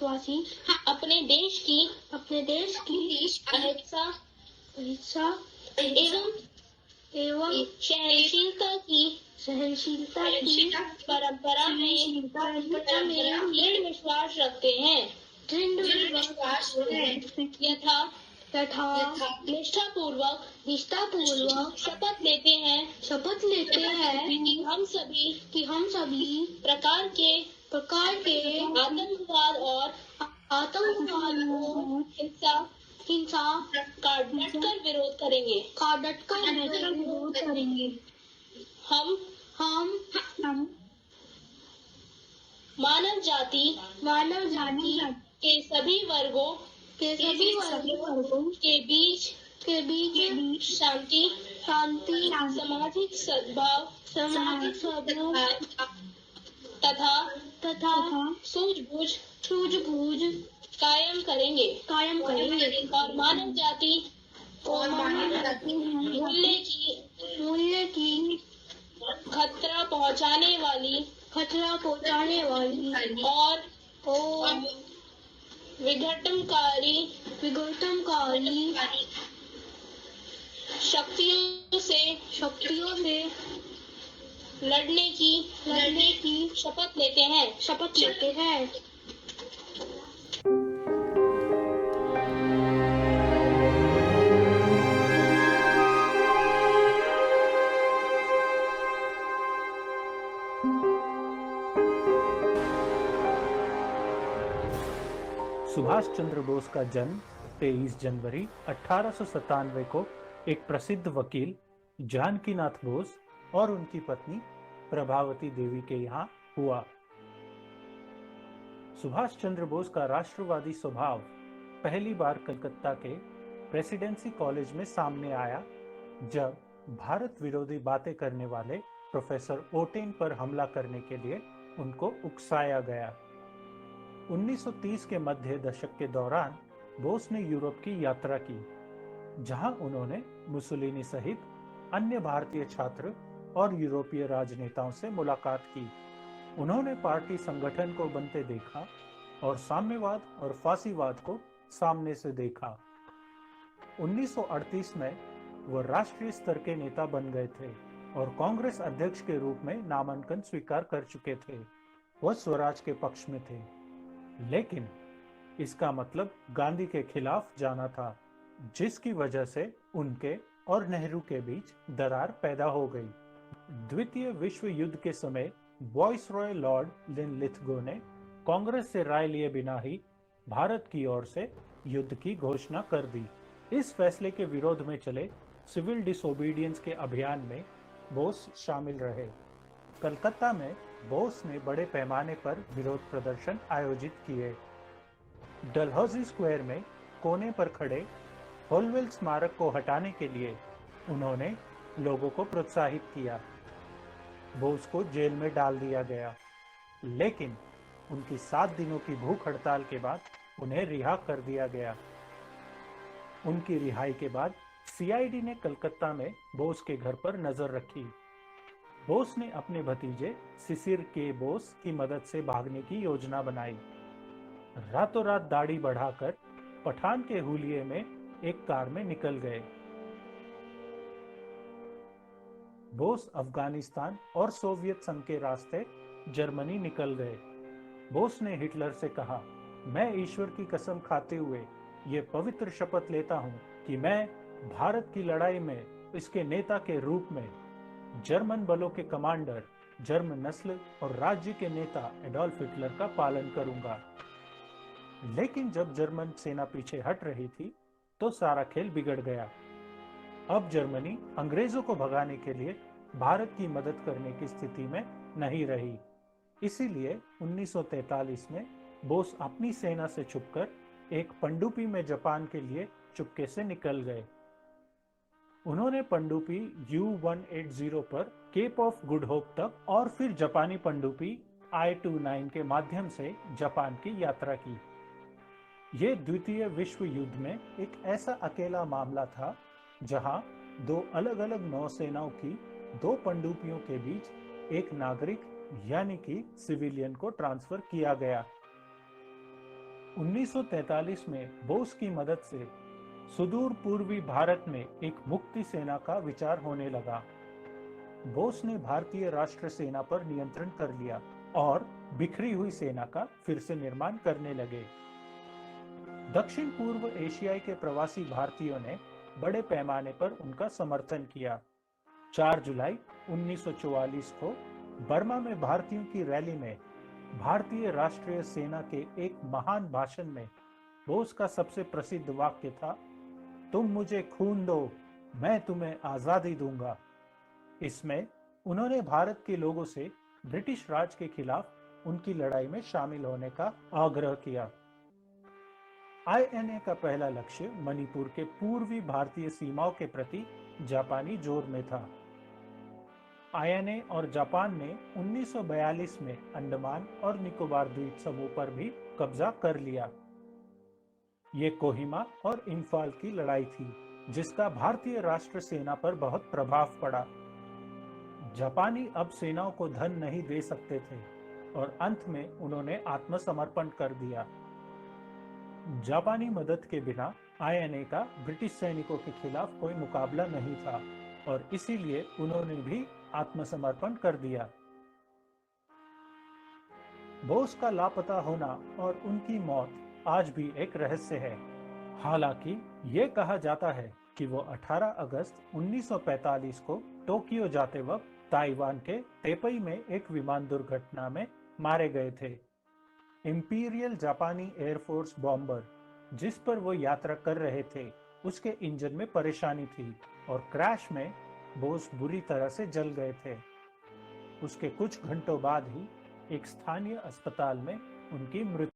देशवासी अपने देश की अहिंसा एवं सहनशीलता की परंपरा में दृढ़ विश्वास रखते हैं तथा निष्ठापूर्वक शपथ लेते हैं कि हम सभी प्रकार के आतंकवाद और हिंसा का डटकर विरोध करेंगे। हम मानव जाति के सभी वर्गों के बीच शांति सामाजिक सद्भाव तथा सूझबूझ कायम करेंगे और मानव जाति मूल्य की खतरा पहुंचाने वाली और विघटनकारी शक्तियों से लड़ने की शपथ लेते हैं। सुभाष चंद्र बोस का जन्म 23 जनवरी 1897 को एक प्रसिद्ध वकील जानकीनाथ बोस और उनकी पत्नी प्रभावती देवी के यहाँ हुआ। सुभाष चंद्र बोस का राष्ट्रवादी स्वभाव पहली बार कलकत्ता के प्रेसिडेंसी कॉलेज में सामने आया जब भारत विरोधी बातें करने वाले प्रोफेसर ओटेन पर हमला करने के लिए उनको उकसाया गया। 1930 के मध्य दशक के दौरान बोस ने यूरोप की यात्रा की, जहां उन्होंने मुसोलिनी सहित अन्य भारतीय छात्र और यूरोपीय राजनेताओं से मुलाकात की। उन्होंने पार्टी संगठन को बनते देखा और साम्यवाद और फासीवाद को सामने से देखा। 1938 में वह राष्ट्रीय स्तर के नेता बन गए थे और कांग्रेस अध्यक्ष के रूप में नामांकन स्वीकार कर चुके थे। वह स्वराज के पक्ष में थे, लेकिन इसका मतलब गांधी के खिलाफ जाना था, जिसकी वजह से उनके और नेहरू के बीच दरार पैदा हो गई। द्वितीय विश्व युद्ध के समय वाइसरॉय लॉर्ड लिनलिथगो ने कांग्रेस से राय लिए बिना ही भारत की ओर से युद्ध की घोषणा कर दी। इस फैसले के विरोध में चले सिविल डिसोबीडियंस के अभियान में बोस शामिल रहे। कलकत्ता में बोस ने बड़े पैमाने पर विरोध प्रदर्शन आयोजित किए। डलहौजी स्क्वायर में कोने पर खड़े होलवेल स्मारक को हटाने के लिए उन्होंने लोगों को प्रोत्साहित किया। बोस को जेल में डाल दिया गया, लेकिन उनकी 7 दिनों की भूख हड़ताल के बाद उन्हें रिहा कर दिया गया। उनकी रिहाई के बाद सीआईडी ने कलकत्ता में बोस के घर पर नजर रखी। बोस ने अपने भतीजे सिसिर के बोस की मदद से भागने की योजना बनाई। रातों रात दाढ़ी बढ़ाकर पठान के हुलिये में एक कार में निकल गए। बोस अफगानिस्तान और सोवियत संघ के रास्ते जर्मनी निकल गए। बोस ने हिटलर से कहा, मैं ईश्वर की कसम खाते हुए ये पवित्र शपथ लेता हूं कि मैं भारत की लड़ाई में इसके नेता के रूप में जर्मन बलों के कमांडर, जर्मन नस्ल और राज्य के नेता एडोल्फ हिटलर का पालन करूंगा। लेकिन जब जर्मन सेना पीछे हट रही थी तो सारा खेल बिगड़ गया। अब जर्मनी अंग्रेजों को भगाने के लिए भारत की मदद करने की स्थिति में नहीं रही। इसीलिए 1943 में बोस अपनी सेना से छुपकर एक पनडुब्बी में जापान के लिए चुपके से निकल गए। उन्होंने पनडुब्बी U-180 पर केप ऑफ गुड होप तक और फिर जापानी पनडुब्बी I-29 के माध्यम से जापान की यात्रा की। यह द्वितीय विश्व युद्ध में एक ऐसा अकेला मामला था जहां 2 अलग-अलग नौसेनाओं की 2 पनडुब्बियों के बीच एक नागरिक यानी कि सिविलियन को ट्रांसफर किया गया। 1943 में बोस की मदद से सुदूर पूर्वी भारत में एक मुक्ति सेना का विचार होने लगा। बोस ने भारतीय राष्ट्र सेना पर नियंत्रण कर लिया और बिखरी हुई सेना का फिर से निर्माण करने लगे। दक्षिण पूर्व एशियाई के प्रवासी भारतीयों ने बड़े पैमाने पर उनका समर्थन किया। 4 जुलाई 1944 को बर्मा में भारतीयों की रैली में भारतीय राष्ट्रीय सेना के एक महान भाषण में बोस का सबसे प्रसिद्ध वाक्य था, तुम मुझे खून दो, मैं तुम्हें आजादी दूंगा। इसमें उन्होंने भारत के लोगों से ब्रिटिश राज के खिलाफ उनकी लड़ाई में शामिल होने का आग्रह किया। आईएनए का पहला लक्ष्य मणिपुर के पूर्वी भारतीय सीमाओं के प्रति जापानी जोर में था। आईएनए और जापान ने 1942 में अंडमान और निकोबार द्वीप समूह पर भी कब्जा कर लिया। ये कोहिमा और इम्फाल की लड़ाई थी, जिसका भारतीय राष्ट्र सेना पर बहुत प्रभाव पड़ा। जापानी अब सेनाओं को धन नहीं दे सकते थे और अंत में उन्होंने आत्मसमर्पण कर दिया। जापानी मदद के बिना आईएनए का ब्रिटिश सैनिकों के खिलाफ कोई मुकाबला नहीं था और इसीलिए उन्होंने भी आत्मसमर्पण कर दिया। बोस का लापता होना और उनकी मौत आज भी एक रहस्य है। हालांकि ये कहा जाता है कि वो 18 अगस्त 1945 को टोक्यो जाते वक्त ताइवान के तेपई में एक विमान दुर्घटना में मारे गए थे। इंपीरियल जापानी एयरफोर्स बॉम्बर जिस पर वो यात्रा कर रहे थे, उसके इंजन में परेशानी थी और क्रैश में बोस बुरी तरह से जल गए थे। उसके कुछ घंटों बाद ही एक स्थानीय अस्पताल में उनकी मृत्यु